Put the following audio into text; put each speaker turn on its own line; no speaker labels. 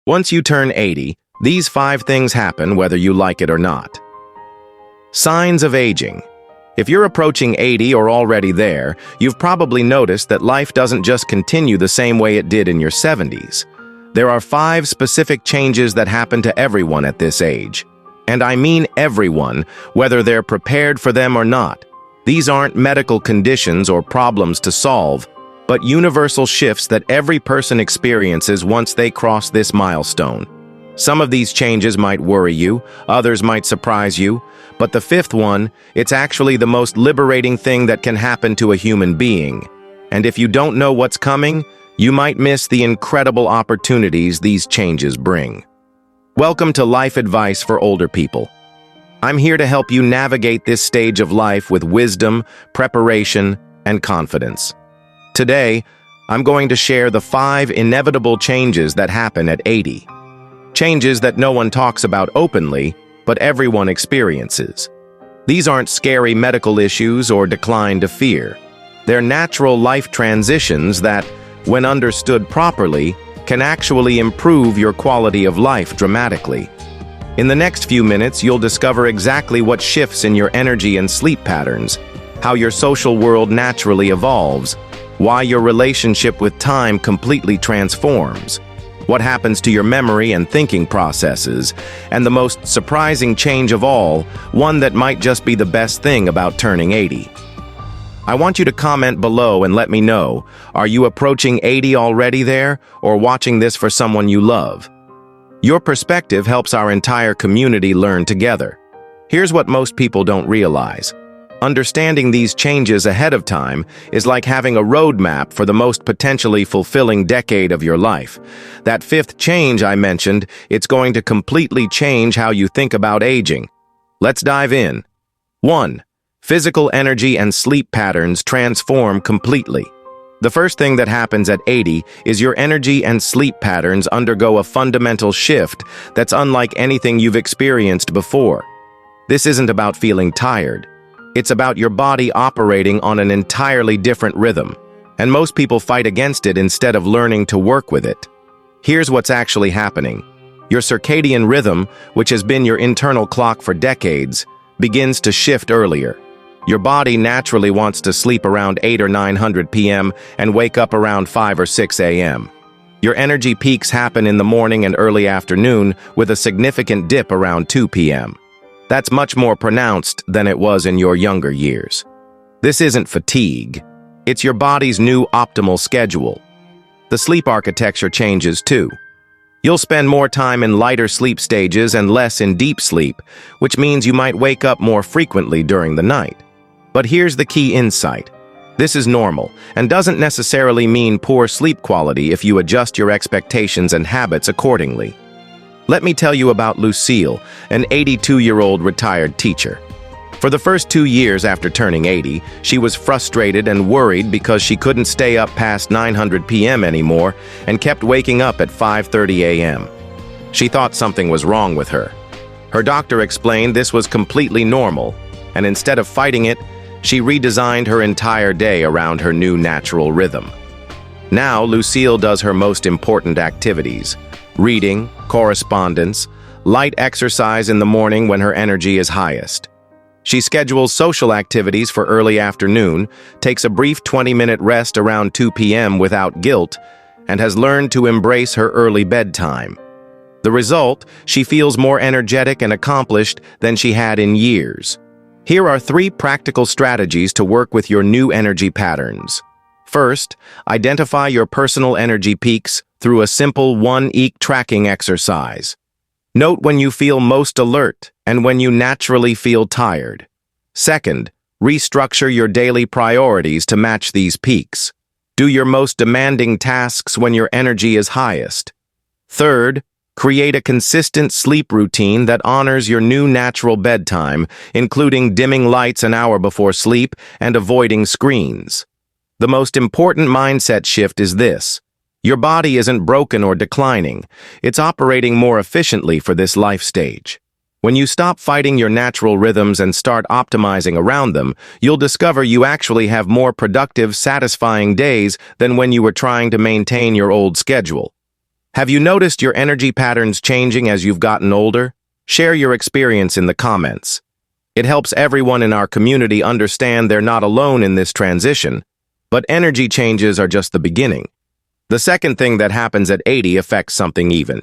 Once you turn 80, these 5 things happen whether you like it or not. Signs of aging. If you're approaching 80 or already there, you've probably noticed that life doesn't just continue the same way it did in your 70s. There are 5 specific changes that happen to everyone at this age. And I mean everyone, whether they're prepared for them or not. These aren't medical conditions or problems to solve, but universal shifts that every person experiences once they cross this milestone. Some of these changes might worry you, others might surprise you, but the 5th one, it's actually the most liberating thing that can happen to a human being. And if you don't know what's coming, you might miss the incredible opportunities these changes bring. Welcome to Life Advice for Older People. I'm here to help you navigate this stage of life with wisdom, preparation, and confidence. Today, I'm going to share the 5 inevitable changes that happen at 80. Changes that no one talks about openly, but everyone experiences. These aren't scary medical issues or decline to fear. They're natural life transitions that, when understood properly, can actually improve your quality of life dramatically. In the next few minutes, you'll discover exactly what shifts in your energy and sleep patterns, how your social world naturally evolves, why your relationship with time completely transforms, what happens to your memory and thinking processes, and the most surprising change of all, one that might just be the best thing about turning 80. I want you to comment below and let me know, are you approaching 80 already there, or watching this for someone you love? Your perspective helps our entire community learn together. Here's what most people don't realize. Understanding these changes ahead of time is like having a roadmap for the most potentially fulfilling decade of your life. That 5th change I mentioned, it's going to completely change how you think about aging. Let's dive in. 1. Physical energy and sleep patterns transform completely. The first thing that happens at 80 is your energy and sleep patterns undergo a fundamental shift that's unlike anything you've experienced before. This isn't about feeling tired. It's about your body operating on an entirely different rhythm, and most people fight against it instead of learning to work with it. Here's what's actually happening. Your circadian rhythm, which has been your internal clock for decades, begins to shift earlier. Your body naturally wants to sleep around 8 or 900 p.m. and wake up around 5 or 6 a.m. Your energy peaks happen in the morning and early afternoon, with a significant dip around 2 p.m. That's much more pronounced than it was in your younger years. This isn't fatigue. It's your body's new optimal schedule. The sleep architecture changes too. You'll spend more time in lighter sleep stages and less in deep sleep, which means you might wake up more frequently during the night. But here's the key insight. This is normal and doesn't necessarily mean poor sleep quality if you adjust your expectations and habits accordingly. Let me tell you about Lucille, an 82-year-old retired teacher. For the first 2 years after turning 80, she was frustrated and worried because she couldn't stay up past 900 p.m. anymore and kept waking up at 5:30 a.m. She thought something was wrong with her. Her doctor explained this was completely normal, and instead of fighting it, she redesigned her entire day around her new natural rhythm. Now, Lucille does her most important activities: reading, correspondence, light exercise in the morning when her energy is highest. She schedules social activities for early afternoon, takes a brief 20-minute rest around 2 p.m. without guilt, and has learned to embrace her early bedtime. The result, she feels more energetic and accomplished than she had in years. Here are 3 practical strategies to work with your new energy patterns. First, identify your personal energy peaks through a simple 1-week tracking exercise. Note when you feel most alert and when you naturally feel tired. Second, restructure your daily priorities to match these peaks. Do your most demanding tasks when your energy is highest. Third, create a consistent sleep routine that honors your new natural bedtime, including dimming lights an hour before sleep and avoiding screens. The most important mindset shift is this. Your body isn't broken or declining. It's operating more efficiently for this life stage. When you stop fighting your natural rhythms and start optimizing around them, you'll discover you actually have more productive, satisfying days than when you were trying to maintain your old schedule. Have you noticed your energy patterns changing as you've gotten older? Share your experience in the comments. It helps everyone in our community understand they're not alone in this transition, but energy changes are just the beginning. The second thing that happens at 80 affects something even